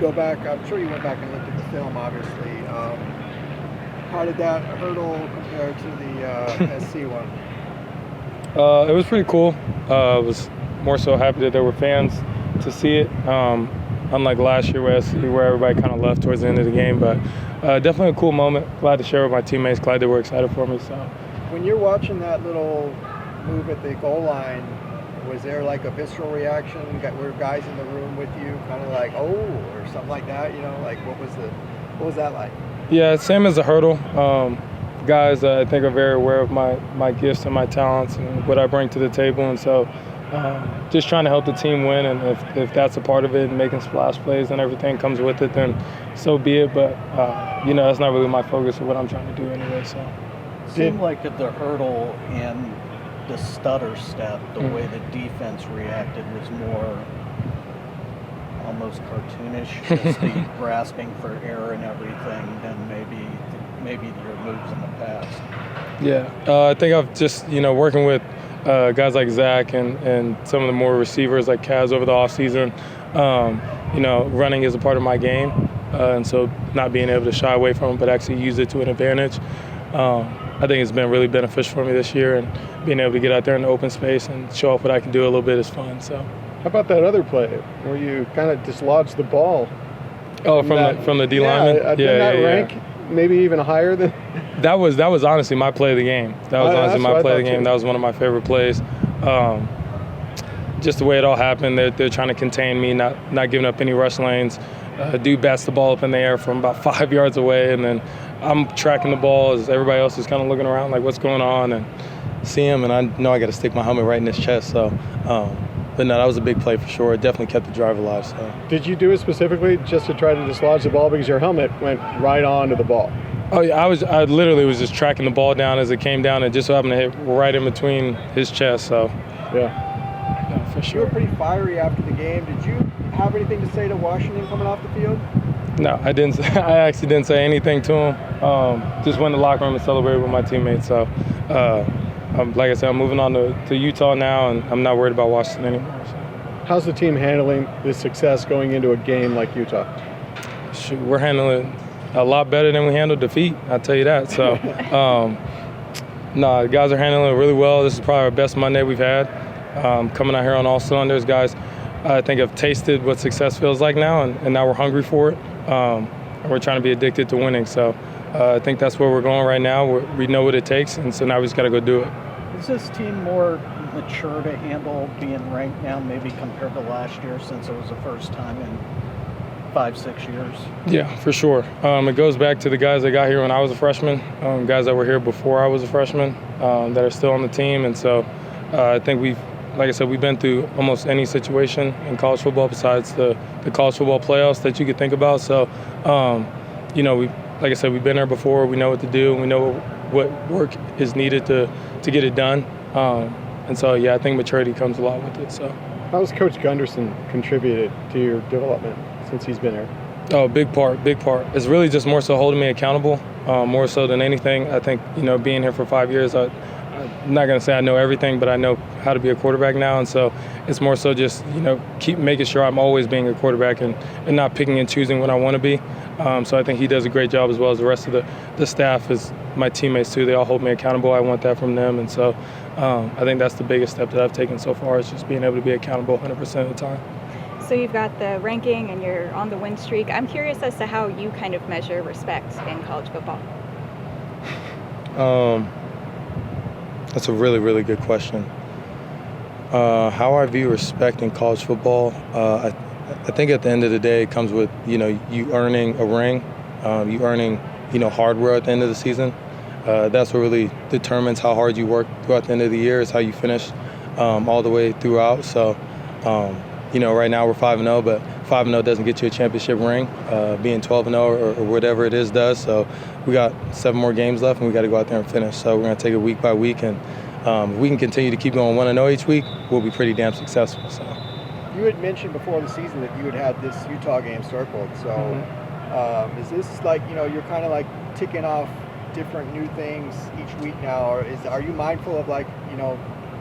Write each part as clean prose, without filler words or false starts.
go back, I'm sure you went back and looked at the film, obviously. How did that hurdle compare to the SC one? It was pretty cool. I was more so happy that there were fans to see it. Unlike last year where everybody kind of left towards the end of the game. But definitely a cool moment. Glad to share with my teammates. Glad they were excited for me. So, when you're watching that little move at the goal line, was there like a visceral reaction? Were guys in the room with you kind of like, oh, or something like that? You know, like what was that like? Yeah, same as the hurdle. Guys, I think are very aware of my gifts and my talents and what I bring to the table, and so just trying to help the team win. And if that's a part of it, and making splash plays and everything comes with it, then so be it. But that's not really my focus of what I'm trying to do anyway. So, it seemed like at the hurdle and the stutter step, the way the defense reacted was more almost cartoonish, just the grasping for air and everything, than maybe your moves in the past. Yeah, I think I've just working with guys like Zach and some of the more receivers like Kaz over the offseason. Running is a part of my game, and so not being able to shy away from it, but actually use it to an advantage. I think it's been really beneficial for me this year, and being able to get out there in the open space and show off what I can do a little bit is fun. So, how about that other play where you kind of dislodged the ball? Oh, from the D lineman. Didn't that rank maybe even higher than? That was honestly my play of the game. That was honestly my play of the game. Too. That was one of my favorite plays. Just the way it all happened. They're trying to contain me, not giving up any rush lanes. Dude bats the ball up in the air from about 5 yards away, and then I'm tracking the ball as everybody else is kind of looking around like what's going on, and see him, and I know I got to stick my helmet right in his chest. So, but no, that was a big play for sure. It definitely kept the drive alive. So, did you do it specifically just to try to dislodge the ball because your helmet went right onto the ball? Oh yeah, I literally was just tracking the ball down as it came down, and just so happened to hit right in between his chest. So, yeah, for sure. You were pretty fiery after the game. Did you have anything to say to Washington coming off the field? No, I didn't. I actually didn't say anything to him. Just went in the locker room and celebrated with my teammates. So, like I said, I'm moving on to Utah now, and I'm not worried about Washington anymore. So. How's the team handling the success going into a game like Utah? Shoot, we're handling it a lot better than we handled defeat. I'll tell you that. So, the guys are handling it really well. This is probably our best Monday we've had. Coming out here on all cylinders, guys. I think I've tasted what success feels like now, and now we're hungry for it. And we're trying to be addicted to winning. So I think that's where we're going right now. We know what it takes, and so now we just got to go do it. Is this team more mature to handle being ranked now, maybe compared to last year, since it was the first time in 5-6 years? Yeah, for sure. It goes back to the guys that got here when I was a freshman, guys that were here before I was a freshman, that are still on the team. And so I think like I said, we've been through almost any situation in college football besides the college football playoffs that you could think about. So, like I said, we've been there before. We know what to do. We know what work is needed to get it done. And so, I think maturity comes a lot with it. So, how's Coach Gunderson contributed to your development since he's been here? Oh, big part. It's really just more so holding me accountable, more so than anything. I think, being here for 5 years, I'm not going to say I know everything, but I know how to be a quarterback now. And so it's more so just, keep making sure I'm always being a quarterback and not picking and choosing what I want to be. So I think he does a great job, as well as the rest of the staff, as my teammates too. They all hold me accountable. I want that from them. And so I think that's the biggest step that I've taken so far, is just being able to be accountable 100% of the time. So you've got the ranking and you're on the win streak. I'm curious as to how you kind of measure respect in college football. That's a really, really good question. How I view respect in college football, I think at the end of the day it comes with, you earning a ring, you earning, hardware at the end of the season. That's what really determines how hard you work throughout the end of the year, is how you finish all the way throughout. So, right now we're 5-0, but 5-0 doesn't get you a championship ring. Being 12-0 or whatever it is does. So we got 7 more games left, and we got to go out there and finish. So we're going to take it week by week, and if we can continue to keep going 1-0 each week, we'll be pretty damn successful. So. You had mentioned before the season that you had this Utah game circled. So is this like, you're kind of like ticking off different new things each week now, or are you mindful of like,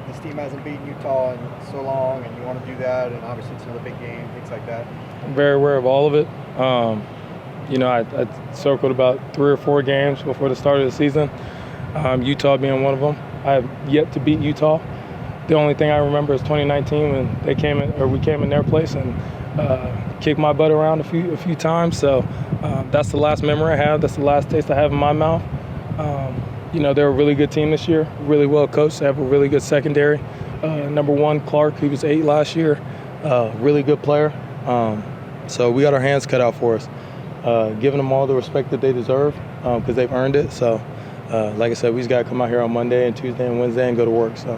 this team hasn't beaten Utah in so long, and you want to do that, and obviously it's another big game, things like that? I'm very aware of all of it. I circled about 3 or 4 games before the start of the season, Utah being one of them. I have yet to beat Utah. The only thing I remember is 2019 when we came in their place and kicked my butt around a few times. So that's the last memory I have. That's the last taste I have in my mouth. They're a really good team this year, really well coached. They have a really good secondary. Number 1, Clark, he was 8 last year, really good player. So we got our hands cut out for us, giving them all the respect that they deserve because they've earned it. So, like I said, we just got to come out here on Monday and Tuesday and Wednesday and go to work. So.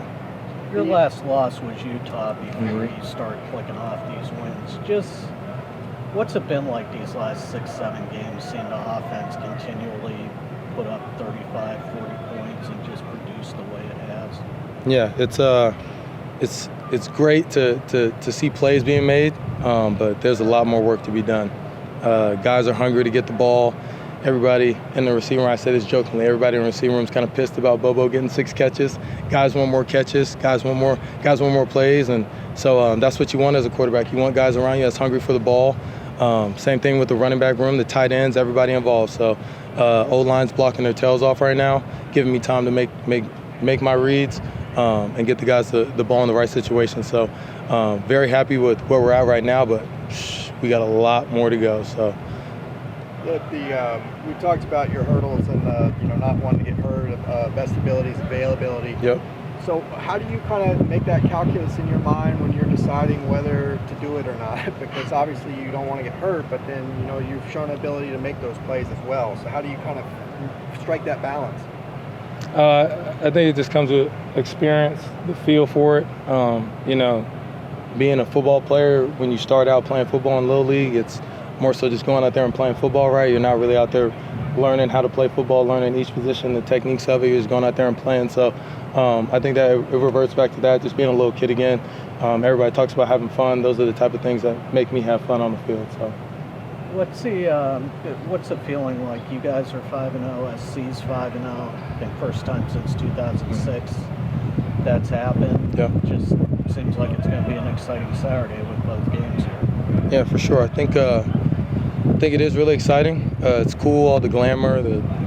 Your last loss was Utah before you start clicking off these wins. Just what's it been like these last 6-7 games, seeing the offense continually put up 35, 40 points and just produce the way it has? Yeah, it's great to see plays being made, but there's a lot more work to be done. Guys are hungry to get the ball. Everybody in the receiving room, I say this jokingly, everybody in the receiving room is kind of pissed about Bobo getting 6 catches. Guys want more catches. Guys want more plays, and so that's what you want as a quarterback. You want guys around you that's hungry for the ball. Same thing with the running back room, the tight ends, everybody involved. So O-line's blocking their tails off right now, giving me time to make my reads and get the guys the ball in the right situation. So very happy with where we're at right now, but we got a lot more to go. So. We talked about your hurdles and not wanting to get hurt, best abilities, availability. Yep. So how do you kind of make that calculus in your mind when you're deciding whether to do it or not? Because obviously you don't want to get hurt, but then you've shown ability to make those plays as well. So how do you kind of strike that balance? I think it just comes with experience, the feel for it. Being a football player, when you start out playing football in Little League, it's more so just going out there and playing football, right? You're not really out there learning how to play football, learning each position, the techniques of it. You're just going out there and playing. So I think that it reverts back to that, just being a little kid again. Everybody talks about having fun. Those are the type of things that make me have fun on the field. So, what's the feeling like? You guys are 5-0, SC's 5-0. Been first time since 2006 that's happened. Yeah. Just seems like it's going to be an exciting Saturday with both games here. Yeah, for sure. I think it is really exciting. It's cool, all the glamour,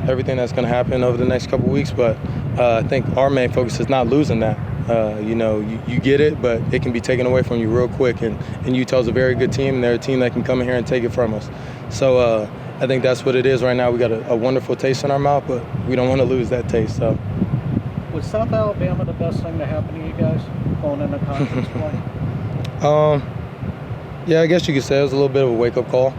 everything that's going to happen over the next couple weeks. But I think our main focus is not losing that. You get it, but it can be taken away from you real quick. And Utah's a very good team, and they're a team that can come in here and take it from us. So I think that's what it is right now. We got a wonderful taste in our mouth, but we don't want to lose that taste. So. Was South Alabama the best thing to happen to you guys going into conference play? Yeah, I guess you could say it was a little bit of a wake-up call.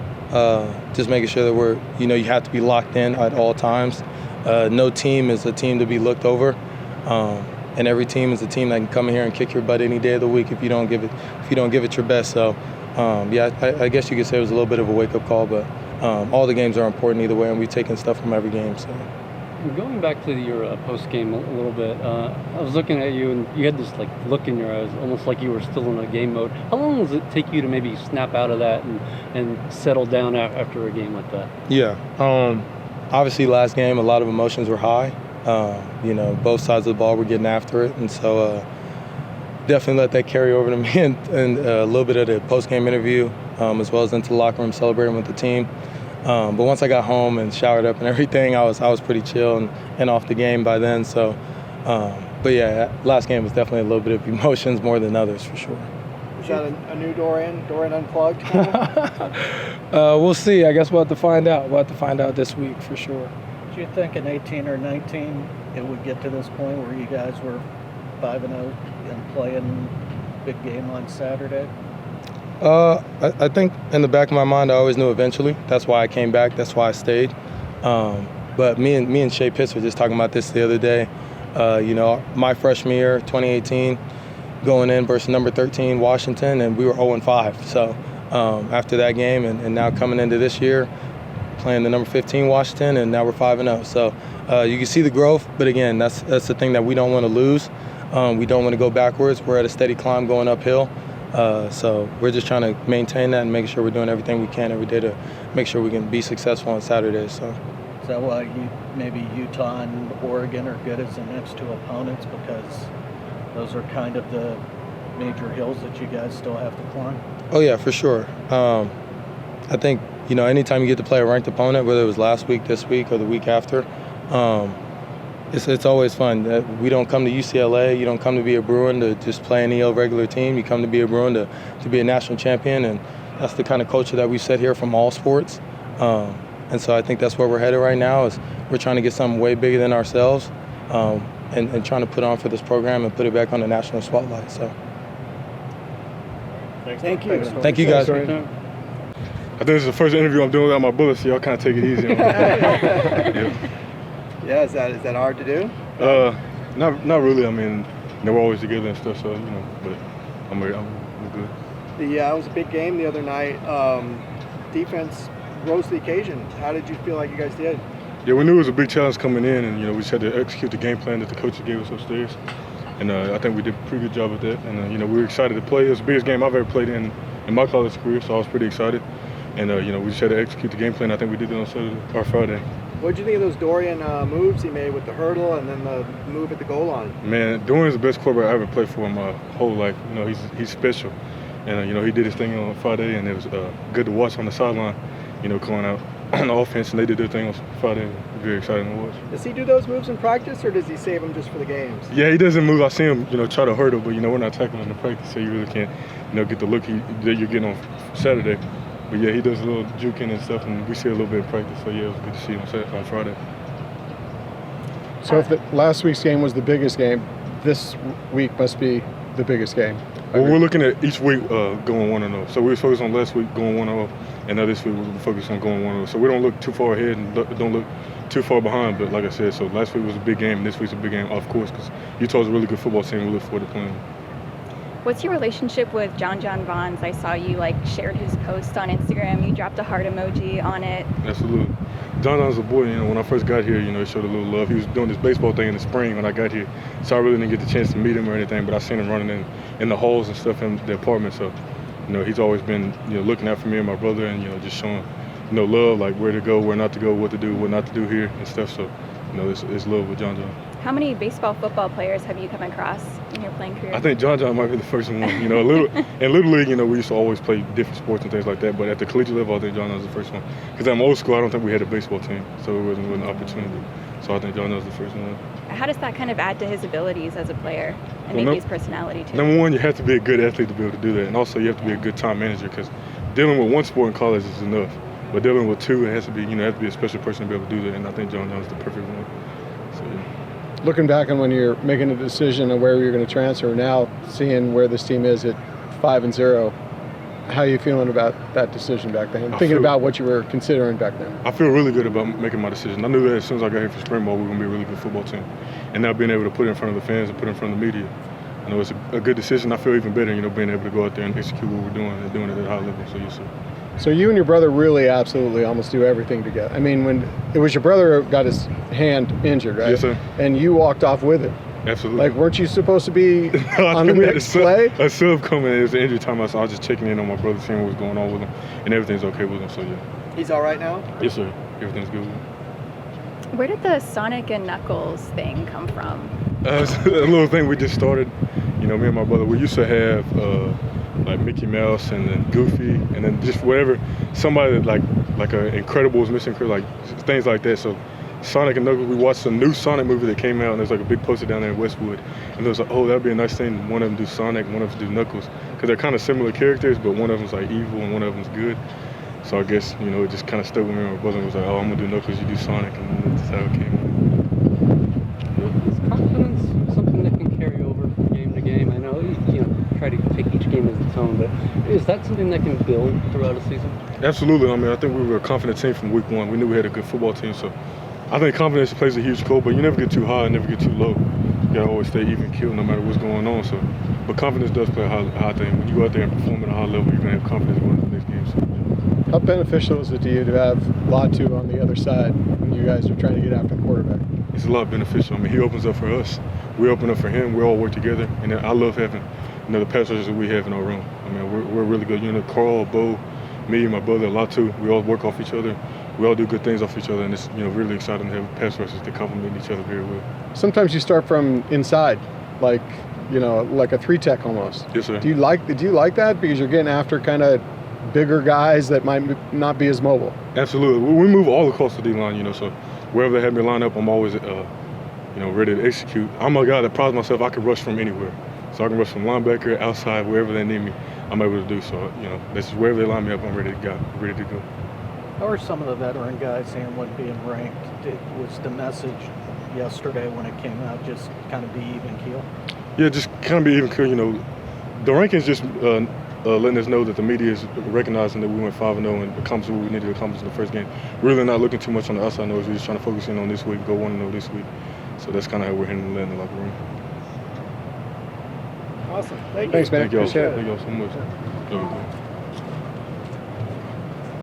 Just making sure that you have to be locked in at all times. No team is a team to be looked over, and every team is a team that can come in here and kick your butt any day of the week if you don't give it your best. So, I guess you could say it was a little bit of a wake-up call, but all the games are important either way, and we've taken stuff from every game. So. Going back to your post game a little bit, I was looking at you and you had this look in your eyes, almost like you were still in a game mode. How long does it take you to maybe snap out of that and settle down after a game like that? Yeah, obviously last game a lot of emotions were high. Both sides of the ball were getting after it, and so definitely let that carry over to me and a little bit of the post game interview, as well as into the locker room celebrating with the team. But once I got home and showered up and everything, I was pretty chill and off the game by then. So, but yeah, last game was definitely a little bit of emotions more than others for sure. Is that a new Dorian unplugged? We'll see. I guess we'll have to find out. We'll have to find out this week for sure. Do you think in 18 or 19 it would get to this point where you guys were 5-0 and playing big game on Saturday? I think in the back of my mind, I always knew eventually. That's why I came back. That's why I stayed. But me and Shea Pitts were just talking about this the other day. My freshman year, 2018, going in versus number 13 Washington, and we were 0-5. So after that game, and now coming into this year, playing the number 15 Washington, and now we're 5-0. So you can see the growth. But again, that's the thing that we don't want to lose. We don't want to go backwards. We're at a steady climb going uphill. So we're just trying to maintain that and making sure we're doing everything we can every day to make sure we can be successful on Saturdays. So. Is that why maybe Utah and Oregon are good as the next two opponents, because those are kind of the major hills that you guys still have to climb? Oh yeah, for sure. I think, anytime you get to play a ranked opponent, whether it was last week, this week, or the week after, it's always fun. We don't come to UCLA, you don't come to be a Bruin to just play any old regular team. You come to be a Bruin to be a national champion, and that's the kind of culture that we set here from all sports. And so I think that's where we're headed right now is we're trying to get something way bigger than ourselves and trying to put on for this program and put it back on the national spotlight. So Thank you. thank you guys. I think this is the first interview I'm doing without my bullets, so y'all kind of take it easy on me. Yeah, is that hard to do? Not really. I mean, we're always together and stuff, so but I'm good. It was a big game the other night. Defense rose to the occasion. How did you feel like you guys did? Yeah, we knew it was a big challenge coming in, and we just had to execute the game plan that the coaches gave us upstairs. And I think we did a pretty good job at that. And we were excited to play. It was the biggest game I've ever played in my college career, so I was pretty excited. And we just had to execute the game plan. I think we did it on Friday. What did you think of those Dorian moves he made with the hurdle and then the move at the goal line? Man, Dorian's the best quarterback I ever played for in my whole life. He's special. And he did his thing on Friday, and it was good to watch on the sideline. Going out on the offense, and they did their thing on Friday. Very exciting to watch. Does he do those moves in practice, or does he save them just for the games? Yeah, he doesn't move. I see him, try to hurdle, but we're not tackling in the practice, so you really can't, get the look that you're getting on Saturday. But yeah, he does a little juking and stuff, and we see a little bit in practice. So yeah, it was good to see him on Friday. So if last week's game was the biggest game, this week must be the biggest game. Well, we're looking at each week going 1-0. So we were focused on last week going 1-0, and now this week we're focused on going 1-0. So we don't look too far ahead and don't look too far behind. But like I said, so last week was a big game, and this week's a big game, of course, because Utah's a really good football team. We look forward to playing them. What's your relationship with John Vaughns? I saw you shared his post on Instagram. You dropped a heart emoji on it. Absolutely. John's a boy. When I first got here, he showed a little love. He was doing this baseball thing in the spring when I got here, so I really didn't get the chance to meet him or anything. But I seen him running in the halls and stuff in the apartment. So, he's always been looking out for me and my brother, and just showing love, like where to go, where not to go, what to do, what not to do here and stuff. So, it's love with John. How many baseball, football players have you come across in your playing career? I think John might be the first one. In Little League, we used to always play different sports and things like that. But at the collegiate level, I think John was the first one. Because I'm old school, I don't think we had a baseball team, so it wasn't an opportunity. So I think John was the first one. How does that kind of add to his abilities as a player and maybe his personality too? Number one, you have to be a good athlete to be able to do that, and also you have to be a good time manager because dealing with one sport in college is enough, but dealing with two, it has to be a special person to be able to do that, and I think John is the perfect one. So, yeah. Looking back on when you're making a decision on where you're going to transfer, now seeing where this team is at 5-0, how are you feeling about that decision back then? Thinking about what you were considering back then. I feel really good about making my decision. I knew that as soon as I got here for spring ball, we were going to be a really good football team. And now being able to put it in front of the fans and put it in front of the media, I know it's a good decision. I feel even better, being able to go out there and execute what we're doing and doing it at a high level. So, yes, sir. So you and your brother really absolutely almost do everything together. I mean, when it was your brother who got his hand injured, right? Yes, sir. And you walked off with him. Absolutely. Weren't you supposed to be on the next play? A sub coming in, it was an injury time. So I was just checking in on my brother, seeing what was going on with him, and everything's okay with him. So yeah. He's all right now? Yes, sir. Everything's good with him. Where did the Sonic and Knuckles thing come from? It's a little thing we just started. Me and my brother, we used to have like Mickey Mouse and then Goofy and then just whatever, somebody like a Incredibles, Mission Incredible, like things like that. So Sonic and Knuckles, we watched a new Sonic movie that came out, and there's like a big poster down there in Westwood, and it was like, oh, that'd be a nice thing. One of them do Sonic, one of them do Knuckles, because they're kind of similar characters, but one of them's like evil and one of them's good. So I guess it just kind of stuck with me. My brother was like, oh, I'm gonna do Knuckles, you do Sonic, and that's how it came out. Is confidence something that can carry over from game to game? I know try to take each game as its own, but is that something that can build throughout a season? Absolutely. I mean, I think we were a confident team from week one. We knew we had a good football team, so I think confidence plays a huge role, but you never get too high and never get too low. You gotta always stay even keel no matter what's going on. So, but confidence does play a high thing. When you go out there and perform at a high level, you're gonna have confidence going into the next game. So, How beneficial is it to you to have Latu on the other side when you guys are trying to get after the quarterback? It's a lot beneficial. I mean, he opens up for us. We open up for him. We all work together, and I love having the pass rushers that we have in our room. I mean, we're a really good unit. Carl, Bo, me, my brother, Latu. We all work off each other. We all do good things off each other, and it's really exciting to have pass rushers that complement each other very well. Sometimes you start from inside, like a 3-tech almost. Yes, sir. Do you like that because you're getting after kind of bigger guys that might not be as mobile? Absolutely. We move all across the D-line, you know, so wherever they have me line up, I'm always, ready to execute. I'm a guy that prides myself, I can rush from anywhere. So I can rush from linebacker, outside, wherever they need me, I'm able to do. So, that's wherever they line me up, I'm ready to go. How are some of the veteran guys handling being ranked? Was the message yesterday when it came out just kind of be even keel? Yeah, just kind of be even keel, The rankings just letting us know that the media is recognizing that we went 5-0 and accomplished what we needed to accomplish in the first game. Really not looking too much on the outside noise. We're just trying to focus in on this week, go 1-0 this week. So that's kind of how we're handling that in the locker room. Awesome. Thank you. Thanks, man. Thank y'all. Appreciate it. Thank y'all so much.